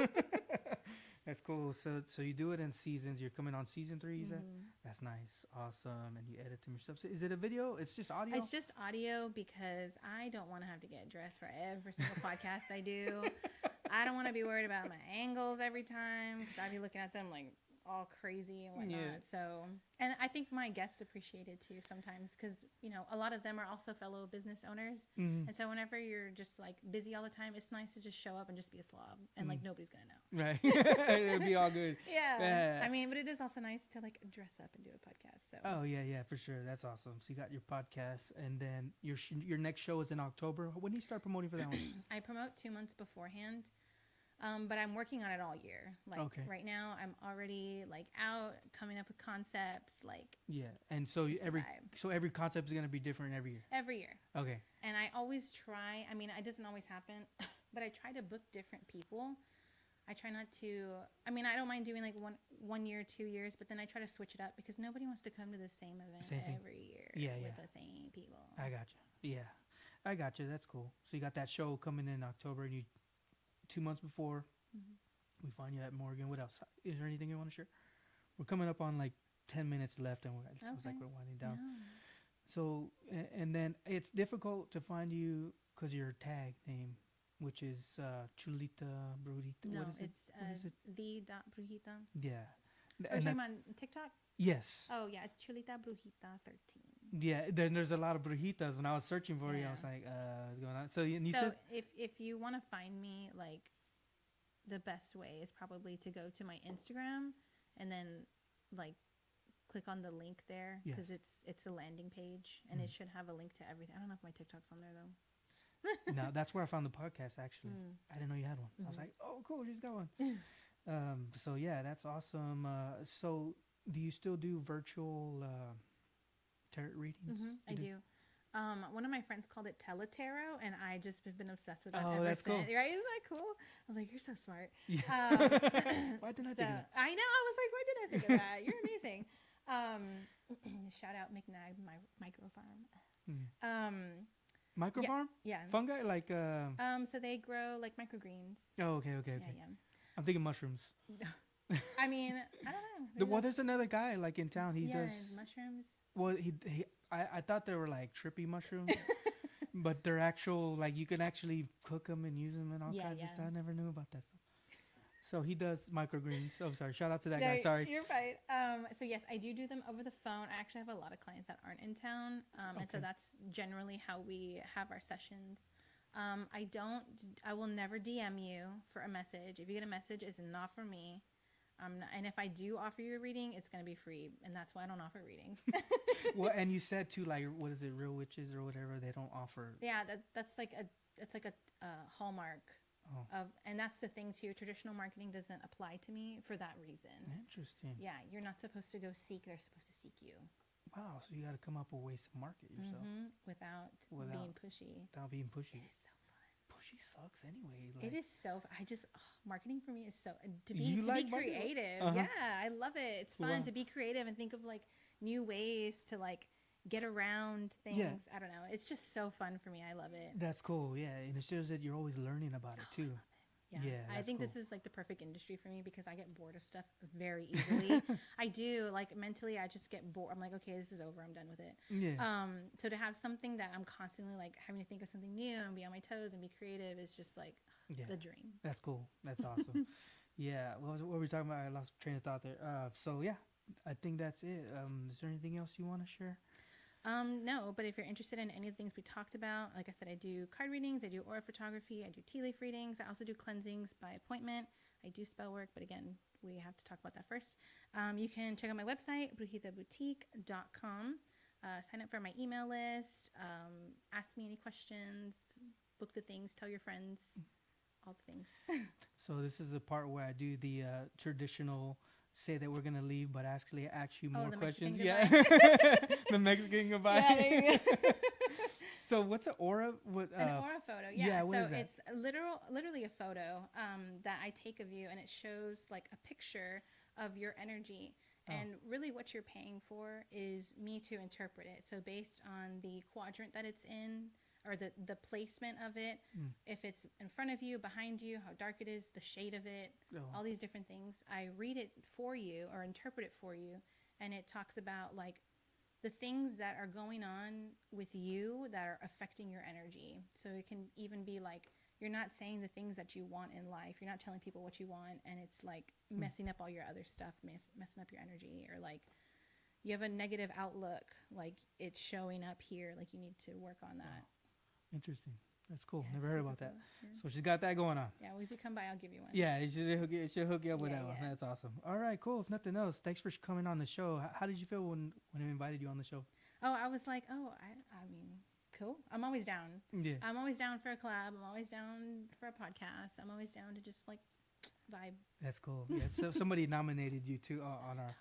That's cool. So you do it in seasons. You're coming on season 3, you said? That's nice. Awesome. And you edit them yourself. So is it a video? It's just audio? It's just audio because I don't want to have to get dressed for every single podcast I do. I don't want to be worried about my angles every time because I'd be looking at them like all crazy and whatnot. Yeah. So, and I think my guests appreciate it too sometimes because, you know, a lot of them are also fellow business owners. And so whenever you're just like busy all the time, it's nice to just show up and just be a slob and like nobody's going to know. Right. It'll be all good. Yeah. I mean, but it is also nice to like dress up and do a podcast. So. Oh, yeah, for sure. That's awesome. So you got your podcast, and then your next show is in October. When do you start promoting for that one? I promote 2 months beforehand. But I'm working on it all year. Like right now, I'm already like out coming up with concepts. Like and so every concept is gonna be different every year. Every year. Okay. And I always try. I mean, it doesn't always happen, but I try to book different people. I try not to. I mean, I don't mind doing like one year, 2 years, but then I try to switch it up because nobody wants to come to the same event every year with the same people. I got you. Yeah, I got you. That's cool. So you got that show coming in October, and you. 2 months before we find you at Morgan. What else? Is there anything you want to share? We're coming up on like 10 minutes left, and it sounds like we're winding down. No. So, and then it's difficult to find you because your tag name, which is Chulita Brujita. No, what is it's the.brujita. Yeah. Are you talking on TikTok? Yes. Oh, yeah. It's Chulita Brujita 13. Yeah, then there's a lot of brujitas. When I was searching for you, I was like, what's going on? So you said... if you want to find me, like, the best way is probably to go to my Instagram and then, like, click on the link there because it's a landing page and it should have a link to everything. I don't know if my TikTok's on there, though. No, that's where I found the podcast, actually. I didn't know you had one. I was like, oh, cool, she's got one. So, yeah, that's awesome. So do you still do virtual... tarot readings? I do. One of my friends called it Teletarot, and I just have been obsessed with that ever that's since. cool. Right? Isn't that cool? I was like, you're so smart. Yeah. Why didn't I think of that? I know. I was like, why did I think of that? You're amazing. Shout out McNag, my microfarm. Microfarm? Yeah. Fungi? Like... So they grow like microgreens. Oh, okay. Yeah. I'm thinking mushrooms. I mean, I don't know. Well, there's another guy like in town. He does mushrooms. Well, I thought they were like trippy mushrooms, but they're actual. Like you can actually cook them and use them and all kinds of stuff. I never knew about that stuff. So he does microgreens. Oh, sorry. Shout out to that guy. Sorry. You're fine. So yes, I do them over the phone. I actually have a lot of clients that aren't in town, and so that's generally how we have our sessions. I will never DM you for a message. If you get a message, it's not for me. And if I do offer you a reading, it's going to be free. And that's why I don't offer readings. Well, and you said too, like, what is it? Real witches or whatever. They don't offer. Yeah. That's like a hallmark of, and that's the thing too. Traditional marketing doesn't apply to me for that reason. Interesting. Yeah. You're not supposed to go seek. They're supposed to seek you. Wow. So you got to come up with ways to market yourself without being pushy. Without being pushy. It is so fun. Pushy sucks anyway. Like, it is so. Marketing for me is so to be creative. Yeah, I love it. It's fun to be creative and think of like new ways to like get around things. Yeah. I don't know. It's just so fun for me. I love it. That's cool. Yeah, and it shows that you're always learning about it too. Yeah, I think this is like the perfect industry for me because I get bored of stuff very easily. I do, like mentally, I just get bored. I'm like, okay, this is over. I'm done with it. Yeah. So to have something that I'm constantly like having to think of something new and be on my toes and be creative is just like the dream. That's cool. That's awesome. Yeah. What were we talking about? I lost train of thought there. So yeah, I think that's it. Is there anything else you want to share? No, but if you're interested in any of the things we talked about, like I said, I do card readings, I do aura photography, I do tea leaf readings, I also do cleansings by appointment, I do spell work, but again, we have to talk about that first. You can check out my website, brujitaboutique.com, sign up for my email list, ask me any questions, book the things, tell your friends, all the things. So this is the part where I do the traditional say that we're gonna leave, but actually ask you more questions. Yeah, the Mexican goodbye. Yeah, there you go. So what's an aura? An aura photo. Yeah. What is that? It's literally a photo that I take of you, and it shows like a picture of your energy. And really what you're paying for is me to interpret it. So based on the quadrant that it's in, or the placement of it, if it's in front of you, behind you, how dark it is, the shade of it, all these different things, I read it for you or interpret it for you. And it talks about like the things that are going on with you that are affecting your energy. So it can even be like, you're not saying the things that you want in life. You're not telling people what you want. And it's like messing up all your other stuff, messing up your energy, or like you have a negative outlook, like it's showing up here. Like you need to work on that. Interesting. That's cool. Yeah, Never heard super about that. cool. Yeah. So she's got that going on. Yeah, well, if you come by, I'll give you one. Yeah, it should hook you up with that one. Yeah. That's awesome. All right, cool. If nothing else, thanks for coming on the show. How did you feel when I invited you on the show? Oh, I was like, I mean, cool. I'm always down. Yeah. I'm always down for a collab. I'm always down for a podcast. I'm always down to just like vibe. That's cool. Yeah. So somebody nominated you too on our.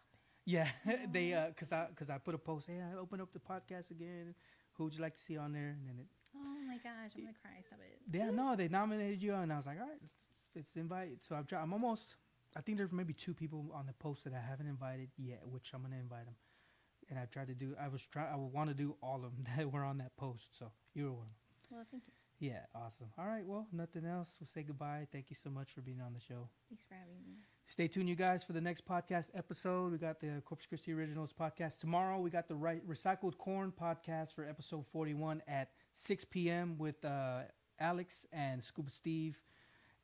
Yeah, they cause I put a post. Hey, I opened up the podcast again. Who would you like to see on there? And then it. Oh my gosh, I'm gonna cry. Stop it. Yeah, no, they nominated you, and I was like, all right, let's invite. So I'm almost. I think there's maybe 2 people on the post that I haven't invited yet, which I'm gonna invite them. And I tried to do. I would want to do all of them that were on that post. So you were one of them. Well, thank you. Yeah, awesome. All right, well, nothing else. We'll say goodbye. Thank you so much for being on the show. Thanks for having me. Stay tuned, you guys, for the next podcast episode. We got the Corpus Christi Originals podcast tomorrow. We got the Recycled Corn podcast for episode 41 at 6 p.m. with Alex and Scuba Steve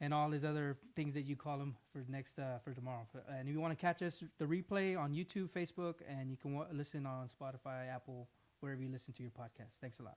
and all his other things that you call them for next for tomorrow. And if you want to catch us, the replay on YouTube, Facebook, and you can listen on Spotify, Apple, wherever you listen to your podcast. Thanks a lot.